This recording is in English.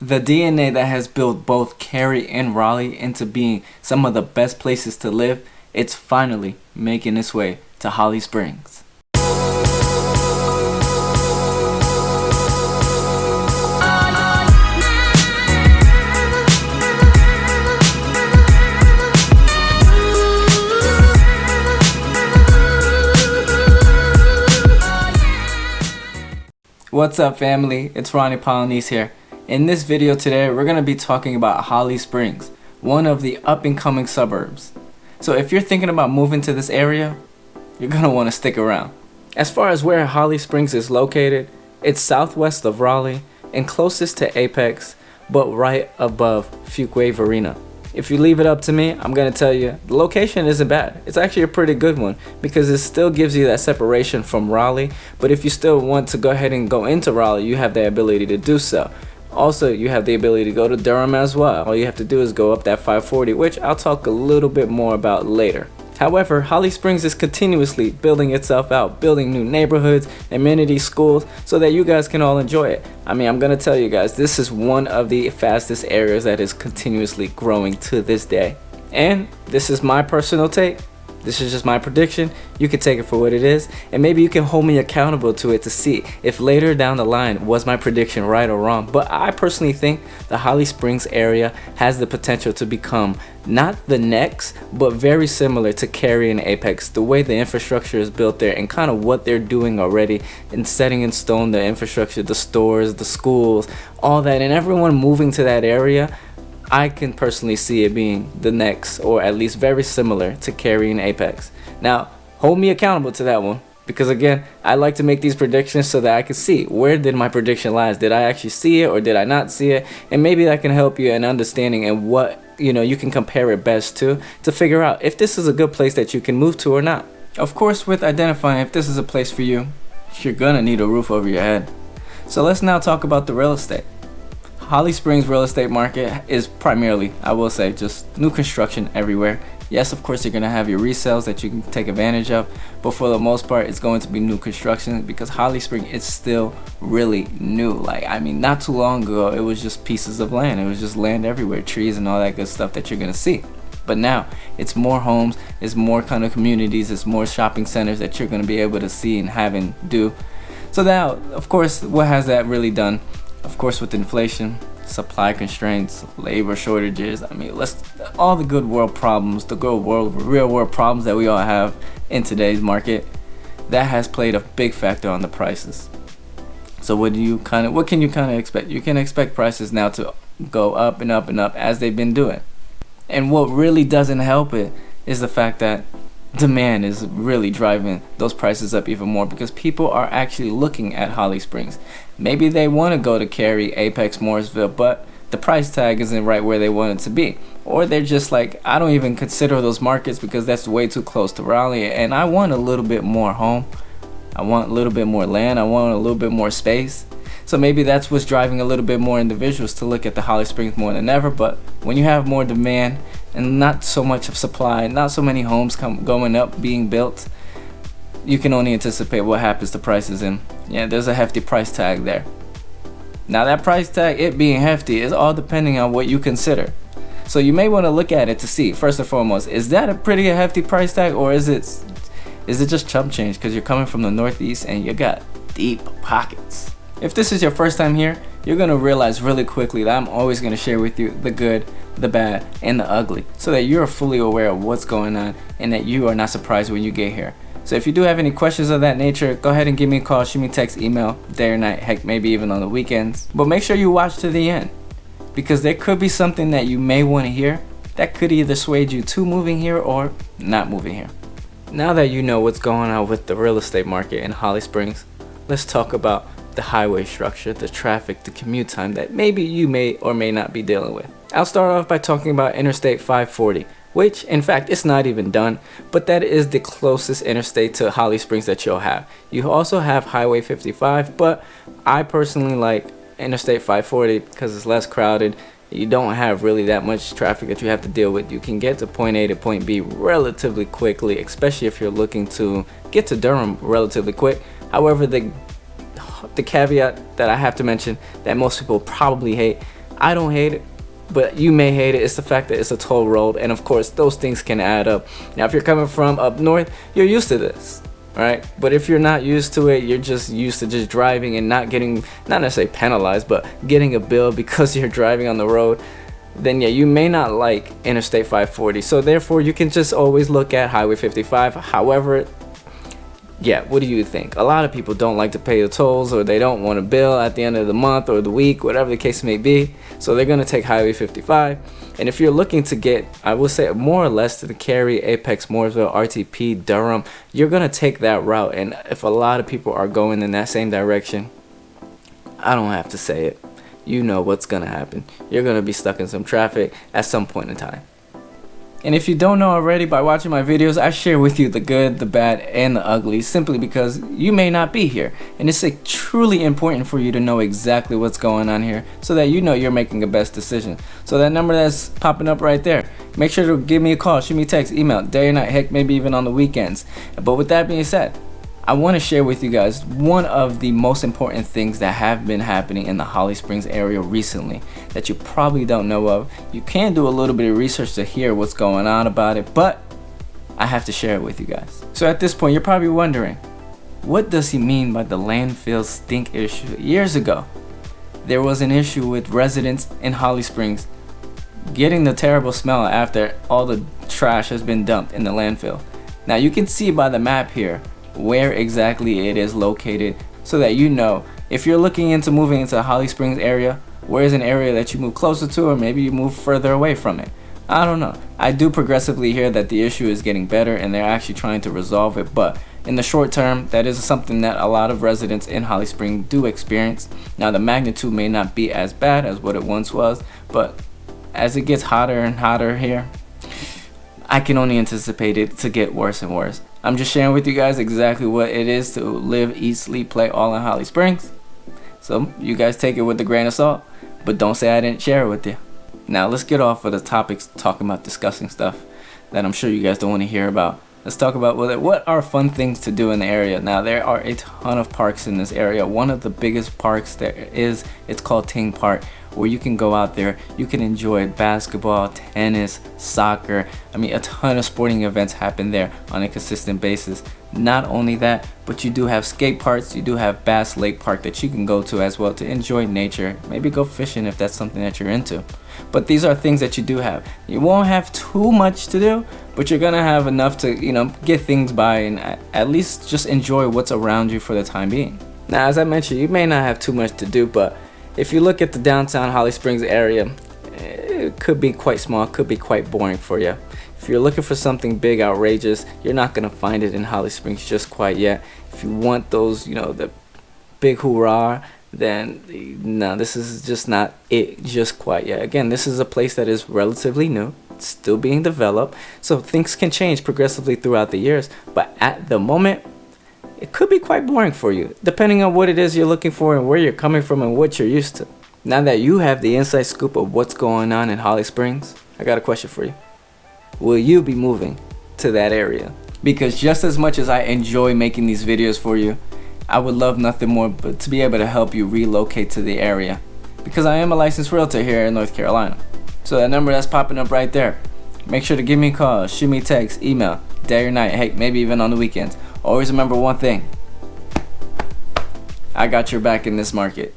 The DNA that has built both Cary and Raleigh into being some of the best places to live, it's finally making its way to Holly Springs. What's up, family? It's Roney Polynice here. In this video today, we're going to be talking about Holly Springs, one of the up-and-coming suburbs. So if you're thinking about moving to this area, you're going to want to stick around. As far as where Holly Springs is located, it's southwest of Raleigh and closest to Apex, but right above Fuquay Arena. If you leave it up to me, I'm going to tell you, the location isn't bad. It's actually a pretty good one because it still gives you that separation from Raleigh, but if you still want to go ahead and go into Raleigh, you have the ability to do so. Also, you have the ability to go to Durham as well. All you have to do is go up that 540, which I'll talk a little bit more about later. However, Holly Springs is continuously building itself out, building new neighborhoods, amenities, schools, so that you guys can all enjoy it. I mean, I'm going to tell you guys, this is one of the fastest areas that is continuously growing to this day. And this is my personal take. This is just my prediction. You can take it for what it is, and maybe you can hold me accountable to it to see if later down the line was my prediction right or wrong. But I personally think the Holly Springs area has the potential to become not the next, but very similar to Cary and Apex. The way the infrastructure is built there and kind of what they're doing already and setting in stone the infrastructure, the stores, the schools, all that, and everyone moving to that area. I can personally see it being the next, or at least very similar to Cary and Apex. Now, hold me accountable to that one, because again, I like to make these predictions so that I can see where did my prediction lies. Did I actually see it or did I not see it? And maybe that can help you in understanding and what you can compare it best to figure out if this is a good place that you can move to or not. Of course, with identifying if this is a place for you, you're gonna need a roof over your head. So let's now talk about the real estate. Holly Springs real estate market is primarily, I will say, just new construction everywhere. Yes, of course, you're going to have your resales that you can take advantage of, but for the most part, it's going to be new construction because Holly Springs is still really new. Like, I mean, not too long ago, it was just pieces of land. It was just land everywhere, trees and all that good stuff that you're going to see. But now, it's more homes, it's more kind of communities, it's more shopping centers that you're going to be able to see and have and do. So now, of course, what has that really done? Of course, with inflation, supply constraints, labor shortages, I mean, all the real world problems that we all have in today's market, that has played a big factor on the prices. So what can you kind of expect? You can expect prices now to go up and up and up as they've been doing. And what really doesn't help it is the fact that demand is really driving those prices up even more because people are actually looking at Holly Springs. Maybe they want to go to Cary, Apex, Morrisville, but the price tag isn't right where they want it to be. Or they're just like, I don't even consider those markets because that's way too close to Raleigh and I want a little bit more home. I want a little bit more land. I want a little bit more space. So maybe that's what's driving a little bit more individuals to look at the Holly Springs more than ever. But when you have more demand and not so much of supply, not so many homes going up, being built, you can only anticipate what happens to prices. And yeah, there's a hefty price tag there. Now that price tag, it being hefty, is all depending on what you consider. So you may want to look at it to see, first and foremost, is that a pretty hefty price tag, or is it just chump change because you're coming from the Northeast and you got deep pockets? If this is your first time here, you're going to realize really quickly that I'm always going to share with you the good, the bad, and the ugly so that you're fully aware of what's going on and that you are not surprised when you get here. So if you do have any questions of that nature, go ahead and give me a call, shoot me a text, email, day or night, heck, maybe even on the weekends. But make sure you watch to the end because there could be something that you may want to hear that could either sway you to moving here or not moving here. Now that you know what's going on with the real estate market in Holly Springs, let's talk about the highway structure, the traffic, the commute time that maybe you may or may not be dealing with. I'll start off by talking about Interstate 540, which in fact it's not even done, but that is the closest interstate to Holly Springs that you'll have. You also have Highway 55, but I personally like Interstate 540 because it's less crowded. You don't have really that much traffic that you have to deal with. You can get to point A to point B relatively quickly, especially if you're looking to get to Durham relatively quick. However, the caveat that I have to mention that most people probably hate, I don't hate it, but you may hate it. It's the fact that it's a toll road, and of course those things can add up. Now if you're coming from up north, you're used to this, right? But if you're not used to it, you're just used to just driving and not getting, not necessarily penalized, but getting a bill because you're driving on the road, then yeah, you may not like Interstate 540. So therefore you can just always look at Highway 55. However, yeah, what do you think? A lot of people don't like to pay the tolls, or they don't want a bill at the end of the month or the week, whatever the case may be. So they're going to take Highway 55. And if you're looking to get, I will say, more or less to the Cary, Apex, Mooresville, RTP, Durham, you're going to take that route. And if a lot of people are going in that same direction, I don't have to say it. You know what's going to happen. You're going to be stuck in some traffic at some point in time. And if you don't know already, by watching my videos, I share with you the good, the bad, and the ugly, simply because you may not be here. And it's truly important for you to know exactly what's going on here so that you know you're making the best decision. So that number that's popping up right there, make sure to give me a call, shoot me a text, email, day or night, heck, maybe even on the weekends. But with that being said, I want to share with you guys one of the most important things that have been happening in the Holly Springs area recently that you probably don't know of. You can do a little bit of research to hear what's going on about it, but I have to share it with you guys. So at this point, you're probably wondering, what does he mean by the landfill stink issue? Years ago, there was an issue with residents in Holly Springs getting the terrible smell after all the trash has been dumped in the landfill. Now you can see by the map here where exactly it is located, so that you know if you're looking into moving into the Holly Springs area, where is an area that you move closer to, or maybe you move further away from it. I don't know. I do progressively hear that the issue is getting better and they're actually trying to resolve it, but in the short term, that is something that a lot of residents in Holly Springs do experience. Now the magnitude may not be as bad as what it once was, but as it gets hotter and hotter here, I can only anticipate it to get worse and worse. I'm just sharing with you guys exactly what it is to live, eat, sleep, play all in Holly Springs. So you guys take it with a grain of salt, but don't say I didn't share it with you. Now let's get off of the topics talking about discussing stuff that I'm sure you guys don't want to hear about. Let's talk about what are fun things to do in the area. Now there are a ton of parks in this area. One of the biggest parks there is, it's called Ting Park, where you can go out there, you can enjoy basketball, tennis, soccer. I mean, a ton of sporting events happen there on a consistent basis. Not only that, but you do have skate parks, you do have Bass Lake Park that you can go to as well to enjoy nature. Maybe go fishing if that's something that you're into. But these are things that you do have. You won't have too much to do, but you're gonna have enough to, get things by and at least just enjoy what's around you for the time being. Now, as I mentioned, you may not have too much to do, but if you look at the downtown Holly Springs area, it could be quite small, could be quite boring for you. If you're looking for something big, outrageous, you're not gonna find it in Holly Springs just quite yet. If you want those, the big hoorah, then no, this is just not it just quite yet. Again, this is a place that is relatively new, it's still being developed, so things can change progressively throughout the years, but at the moment, it could be quite boring for you, depending on what it is you're looking for and where you're coming from and what you're used to. Now that you have the inside scoop of what's going on in Holly Springs, I got a question for you. Will you be moving to that area? Because just as much as I enjoy making these videos for you, I would love nothing more but to be able to help you relocate to the area. Because I am a licensed realtor here in North Carolina. So that number that's popping up right there, make sure to give me a call, shoot me a text, email, day or night, heck, maybe even on the weekends. Always remember one thing, I got your back in this market.